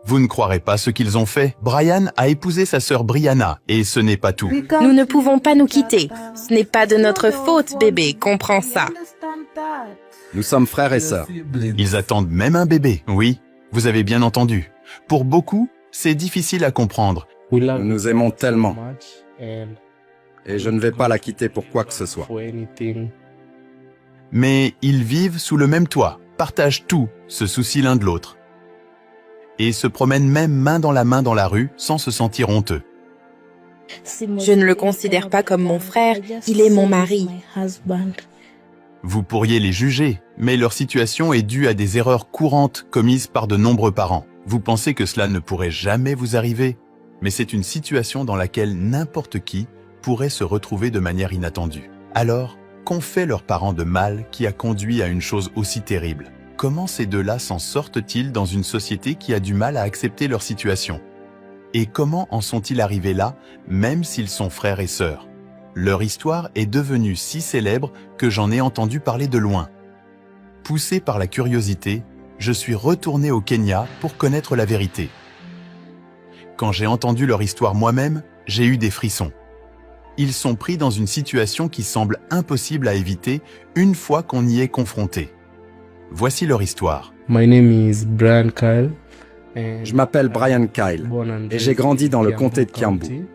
Vous ne croirez pas ce qu'ils ont fait. Brian a épousé sa sœur Brianna, et ce n'est pas tout. Nous ne pouvons pas nous quitter. Ce n'est pas de notre faute, bébé, comprends ça. Nous sommes frères et sœurs. Ils attendent même un bébé. Oui, vous avez bien entendu. Pour beaucoup, c'est difficile à comprendre. Nous nous aimons tellement. Et je ne vais pas la quitter pour quoi que ce soit. Mais ils vivent sous le même toit, partagent tout, se soucient l'un de l'autre. Et se promènent même main dans la rue sans se sentir honteux. Je ne le considère pas comme mon frère, il est mon mari. Vous pourriez les juger, mais leur situation est due à des erreurs courantes commises par de nombreux parents. Vous pensez que cela ne pourrait jamais vous arriver, mais c'est une situation dans laquelle n'importe qui pourrait se retrouver de manière inattendue. Alors, qu'ont fait leurs parents de mal qui a conduit à une chose aussi terrible? Comment ces deux-là s'en sortent-ils dans une société qui a du mal à accepter leur situation? Et comment en sont-ils arrivés là, même s'ils sont frères et sœurs? Leur histoire est devenue si célèbre que j'en ai entendu parler de loin. Poussé par la curiosité, je suis retourné au Kenya pour connaître la vérité. Quand j'ai entendu leur histoire moi-même, j'ai eu des frissons. Ils sont pris dans une situation qui semble impossible à éviter une fois qu'on y est confronté. Voici leur histoire. My name is Brian Kyle. Je m'appelle Brian Kyle et j'ai grandi dans le comté de Kiambu.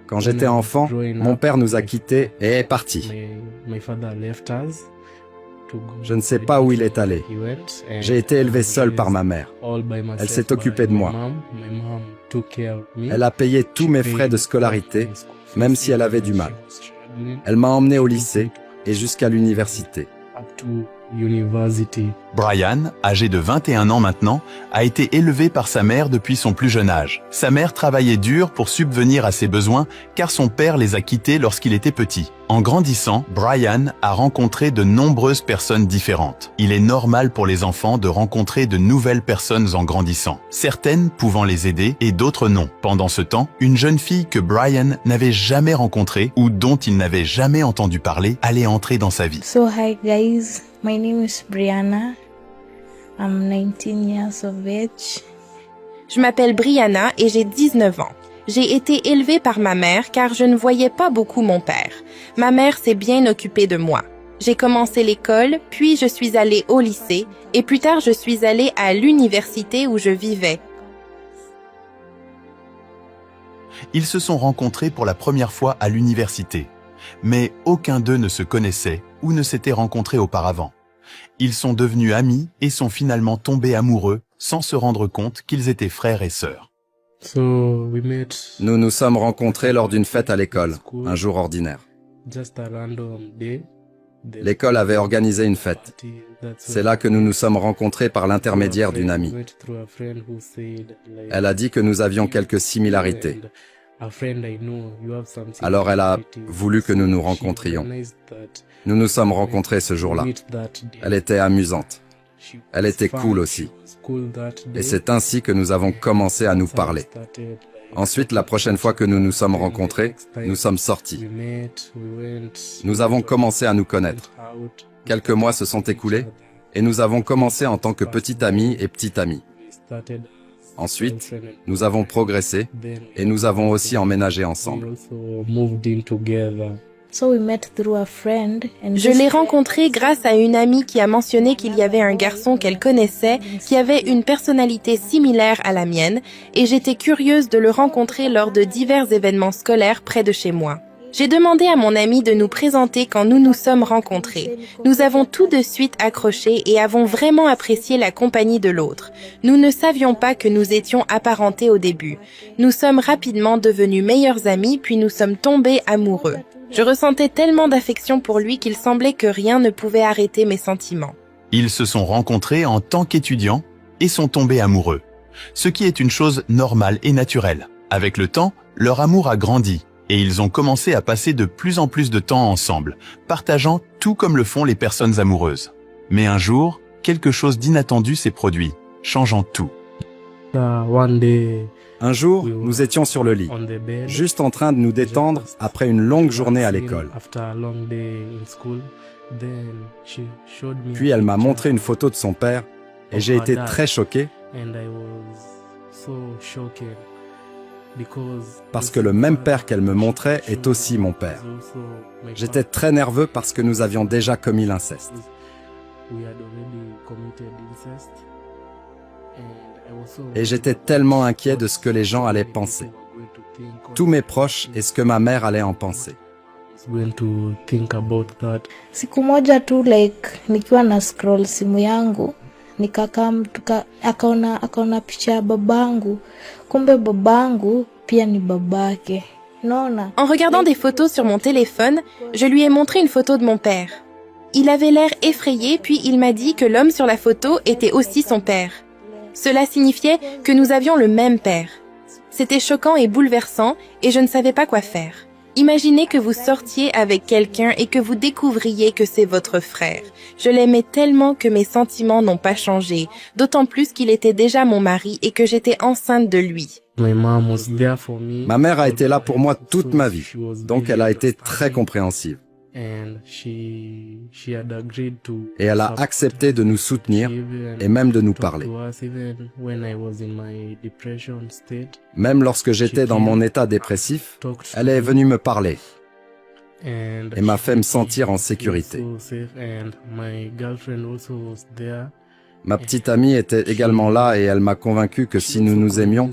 Quand j'étais enfant, mon père nous a quittés et est parti. Je ne sais pas où il est allé. J'ai été élevé seul par ma mère. Elle s'est occupée de moi. Elle a payé tous mes frais de scolarité, même si elle avait du mal. Elle m'a emmené au lycée et jusqu'à l'université. Brian, âgé de 21 ans maintenant, a été élevé par sa mère depuis son plus jeune âge. Sa mère travaillait dur pour subvenir à ses besoins car son père les a quittés lorsqu'il était petit. En grandissant, Brian a rencontré de nombreuses personnes différentes. Il est normal pour les enfants de rencontrer de nouvelles personnes en grandissant, certaines pouvant les aider et d'autres non. Pendant ce temps, une jeune fille que Brian n'avait jamais rencontrée ou dont il n'avait jamais entendu parler allait entrer dans sa vie. So hi guys, my name is Brianna. I'm 19 years of age. Je m'appelle Brianna et j'ai 19 ans. J'ai été élevée par ma mère car je ne voyais pas beaucoup mon père. Ma mère s'est bien occupée de moi. J'ai commencé l'école, puis je suis allée au lycée, et plus tard je suis allée à l'université où je vivais. Ils se sont rencontrés pour la première fois à l'université, mais aucun d'eux ne se connaissait ou ne s'était rencontré auparavant. Ils sont devenus amis et sont finalement tombés amoureux sans se rendre compte qu'ils étaient frères et sœurs. Nous nous sommes rencontrés lors d'une fête à l'école, un jour ordinaire. L'école avait organisé une fête. C'est là que nous nous sommes rencontrés par l'intermédiaire d'une amie. Elle a dit que nous avions quelques similarités. Alors elle a voulu que nous nous rencontrions. Nous nous sommes rencontrés ce jour-là. Elle était amusante. Elle était cool aussi. Et c'est ainsi que nous avons commencé à nous parler. Ensuite, la prochaine fois que nous nous sommes rencontrés, nous sommes sortis. Nous avons commencé à nous connaître. Quelques mois se sont écoulés et nous avons commencé en tant que petit ami et petite amie. Ensuite, nous avons progressé et nous avons aussi emménagé ensemble. So we met through a friend and Je l'ai rencontrée grâce à une amie qui a mentionné qu'il y avait un garçon qu'elle connaissait qui avait une personnalité similaire à la mienne et j'étais curieuse de le rencontrer lors de divers événements scolaires près de chez moi. J'ai demandé à mon ami de nous présenter quand nous nous sommes rencontrés. Nous avons tout de suite accroché et avons vraiment apprécié la compagnie de l'autre. Nous ne savions pas que nous étions apparentés au début. Nous sommes rapidement devenus meilleurs amis puis nous sommes tombés amoureux. Je ressentais tellement d'affection pour lui qu'il semblait que rien ne pouvait arrêter mes sentiments. Ils se sont rencontrés en tant qu'étudiants et sont tombés amoureux, ce qui est une chose normale et naturelle. Avec le temps, leur amour a grandi et ils ont commencé à passer de plus en plus de temps ensemble, partageant tout comme le font les personnes amoureuses. Mais un jour, quelque chose d'inattendu s'est produit, changeant tout. Un jour, nous étions sur le lit, juste en train de nous détendre après une longue journée à l'école. Puis elle m'a montré une photo de son père et j'ai été très choqué Parce que le même père qu'elle me montrait est aussi mon père. J'étais très nerveux parce que nous avions déjà commis l'inceste. Et j'étais tellement inquiet de ce que les gens allaient penser. Tous mes proches et ce que ma mère allait en penser. Siku moja tu nikiwa na scroll simu yangu nikakaa mtu akaona picha ya babangu, kumbe babangu pia ni babake. Naona. En regardant des photos sur mon téléphone, je lui ai montré une photo de mon père. Il avait l'air effrayé, puis il m'a dit que l'homme sur la photo était aussi son père. Cela signifiait que nous avions le même père. C'était choquant et bouleversant, et je ne savais pas quoi faire. Imaginez que vous sortiez avec quelqu'un et que vous découvriez que c'est votre frère. Je l'aimais tellement que mes sentiments n'ont pas changé, d'autant plus qu'il était déjà mon mari et que j'étais enceinte de lui. Ma mère a été là pour moi toute ma vie, donc elle a été très compréhensive. Et elle a accepté de nous soutenir et même de nous parler. Même lorsque j'étais dans mon état dépressif, elle est venue me parler et m'a fait me sentir en sécurité. Ma petite amie était également là et elle m'a convaincu que si nous nous aimions,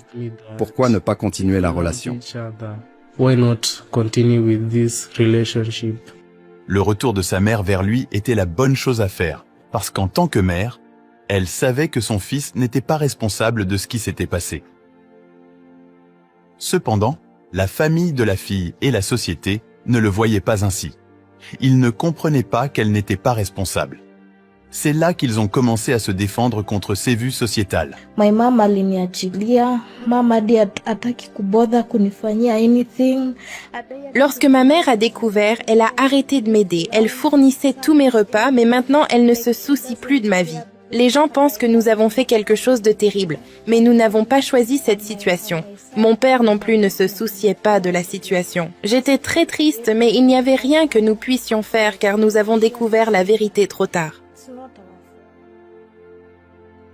pourquoi ne pas continuer la relation? Le retour de sa mère vers lui était la bonne chose à faire, parce qu'en tant que mère, elle savait que son fils n'était pas responsable de ce qui s'était passé. Cependant, la famille de la fille et la société ne le voyaient pas ainsi. Ils ne comprenaient pas qu'elle n'était pas responsable. C'est là qu'ils ont commencé à se défendre contre ces vues sociétales. My mom aliniachilia, mama hadi hataki kubother kunifanyia anything. Lorsque ma mère a découvert, elle a arrêté de m'aider. Elle fournissait tous mes repas, mais maintenant elle ne se soucie plus de ma vie. Les gens pensent que nous avons fait quelque chose de terrible, mais nous n'avons pas choisi cette situation. Mon père non plus ne se souciait pas de la situation. J'étais très triste, mais il n'y avait rien que nous puissions faire car nous avons découvert la vérité trop tard.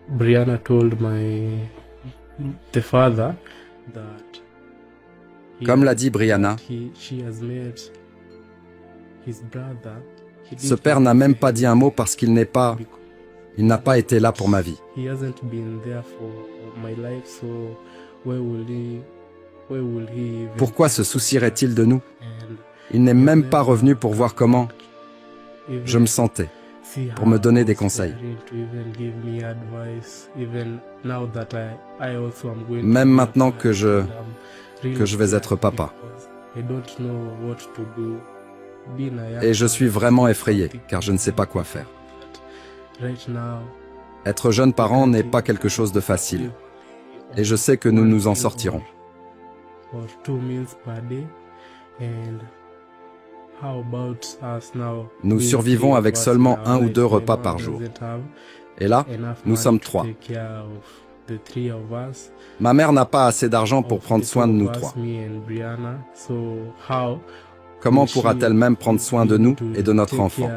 Brianna told the father that Comme l'a dit Brianna, ce père n'a même pas dit un mot parce qu'il n'a pas été là pour ma vie. Pourquoi se soucierait-il de nous? Il n'est même pas revenu pour voir comment je me sentais, pour me donner des conseils. Même maintenant que je vais être papa. Et je suis vraiment effrayé, car je ne sais pas quoi faire. Être jeune parent n'est pas quelque chose de facile. Et je sais que nous nous en sortirons. Nous survivons avec seulement 1 ou 2 repas par jour. Et là, nous sommes 3. Ma mère n'a pas assez d'argent pour prendre soin de nous 3. Comment pourra-t-elle même prendre soin de nous et de notre enfant?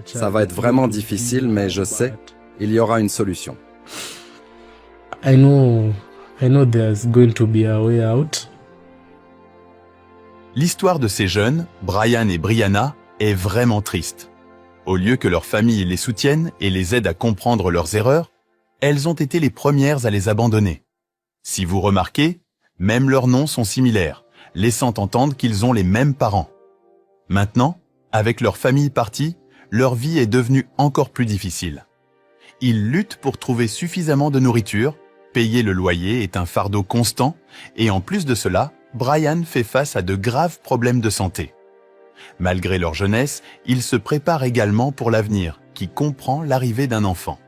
Ça va être vraiment difficile, mais je sais, il y aura une solution. I know there's going to be a way out. L'histoire de ces jeunes, Brian et Brianna, est vraiment triste. Au lieu que leur famille les soutienne et les aide à comprendre leurs erreurs, elles ont été les premières à les abandonner. Si vous remarquez, même leurs noms sont similaires, laissant entendre qu'ils ont les mêmes parents. Maintenant, avec leur famille partie, leur vie est devenue encore plus difficile. Ils luttent pour trouver suffisamment de nourriture, payer le loyer est un fardeau constant, et en plus de cela, Brian fait face à de graves problèmes de santé. Malgré leur jeunesse, ils se préparent également pour l'avenir, qui comprend l'arrivée d'un enfant.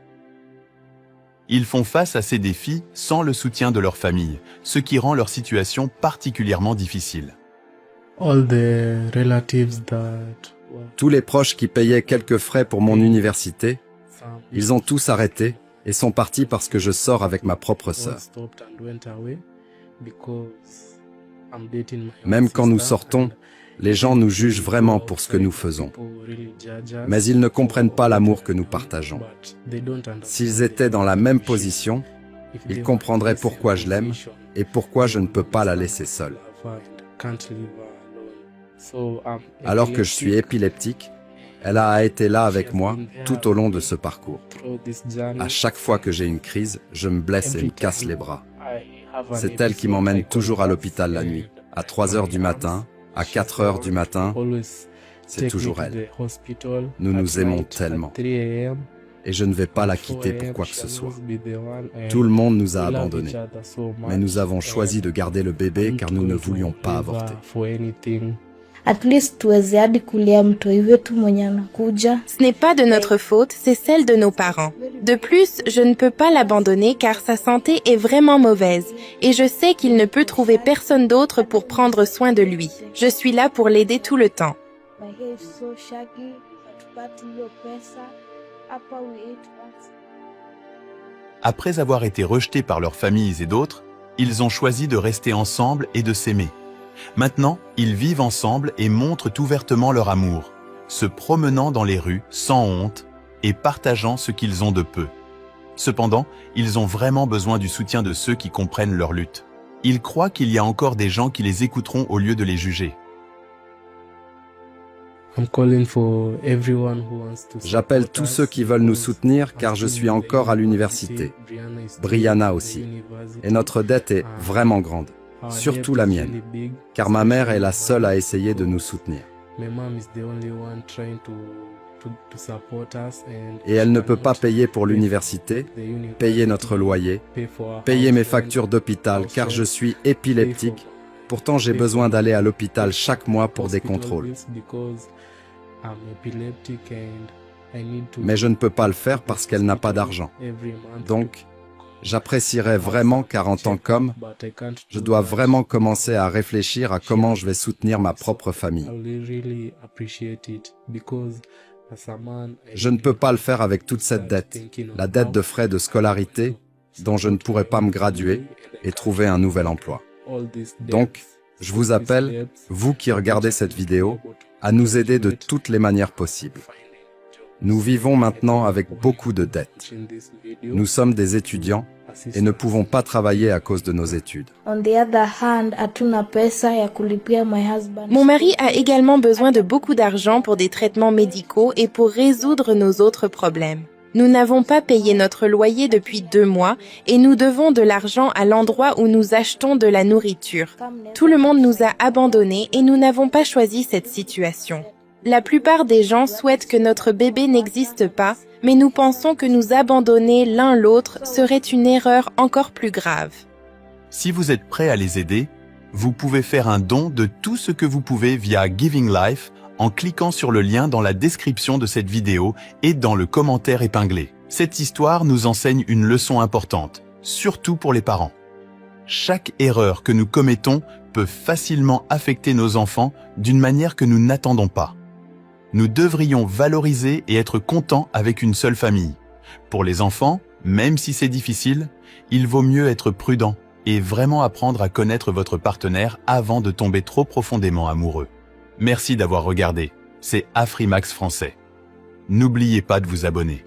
Ils font face à ces défis sans le soutien de leur famille, ce qui rend leur situation particulièrement difficile. Tous les proches qui payaient quelques frais pour mon université, ils ont tous arrêté et sont partis parce que je sors avec ma propre sœur. Même quand nous sortons, Les gens nous jugent vraiment pour ce que nous faisons. Mais ils ne comprennent pas l'amour que nous partageons. S'ils étaient dans la même position, ils comprendraient pourquoi je l'aime et pourquoi je ne peux pas la laisser seule. Alors que je suis épileptique, elle a été là avec moi tout au long de ce parcours. À chaque fois que j'ai une crise, je me blesse et me casse les bras. C'est elle qui m'emmène toujours à l'hôpital la nuit, à 3 heures du matin, à 4 heures du matin. C'est toujours elle. Nous nous aimons tellement. Et je ne vais pas la quitter pour quoi que ce soit. Tout le monde nous a abandonnés. Mais nous avons choisi de garder le bébé car nous ne voulions pas avorter. At least tuweze hadi kulea mtoi wetu mwenye anakuja. Ce n'est pas de notre faute, c'est celle de nos parents. De plus, je ne peux pas l'abandonner car sa santé est vraiment mauvaise et je sais qu'il ne peut trouver personne d'autre pour prendre soin de lui. Je suis là pour l'aider tout le temps. My hair is so shaggy, hatupati hiyo pesa. Hapa we eat once. Après avoir été rejetés par leurs familles et d'autres, ils ont choisi de rester ensemble et de s'aimer. Maintenant, ils vivent ensemble et montrent ouvertement leur amour, se promenant dans les rues sans honte et partageant ce qu'ils ont de peu. Cependant, ils ont vraiment besoin du soutien de ceux qui comprennent leur lutte. Ils croient qu'il y a encore des gens qui les écouteront au lieu de les juger. J'appelle tous ceux qui veulent nous soutenir car je suis encore à l'université. Brianna aussi. Et notre dette est vraiment grande. Surtout la mienne, car ma mère est la seule à essayer de nous soutenir. Et elle ne peut pas payer pour l'université, payer notre loyer, payer mes factures d'hôpital car je suis épileptique. Pourtant, j'ai besoin d'aller à l'hôpital chaque mois pour des contrôles. Mais je ne peux pas le faire parce qu'elle n'a pas d'argent. Donc, j'apprécierais vraiment car en tant qu'homme, je dois vraiment commencer à réfléchir à comment je vais soutenir ma propre famille. Je ne peux pas le faire avec toute cette dette, la dette de frais de scolarité dont je ne pourrai pas me graduer et trouver un nouvel emploi. Donc, je vous appelle, vous qui regardez cette vidéo, à nous aider de toutes les manières possibles. Nous vivons maintenant avec beaucoup de dettes. Nous sommes des étudiants et ne pouvons pas travailler à cause de nos études. On the other hand, hatuna pesa ya kulipia my husband. Mon mari a également besoin de beaucoup d'argent pour des traitements médicaux et pour résoudre nos autres problèmes. Nous n'avons pas payé notre loyer depuis 2 mois et nous devons de l'argent à l'endroit où nous achetons de la nourriture. Tout le monde nous a abandonnés et nous n'avons pas choisi cette situation. La plupart des gens souhaitent que notre bébé n'existe pas, mais nous pensons que nous abandonner l'un l'autre serait une erreur encore plus grave. Si vous êtes prêt à les aider, vous pouvez faire un don de tout ce que vous pouvez via Giving Life en cliquant sur le lien dans la description de cette vidéo et dans le commentaire épinglé. Cette histoire nous enseigne une leçon importante, surtout pour les parents. Chaque erreur que nous commettons peut facilement affecter nos enfants d'une manière que nous n'attendons pas. Nous devrions valoriser et être contents avec une seule famille. Pour les enfants, même si c'est difficile, il vaut mieux être prudent et vraiment apprendre à connaître votre partenaire avant de tomber trop profondément amoureux. Merci d'avoir regardé. C'est Afrimax Français. N'oubliez pas de vous abonner.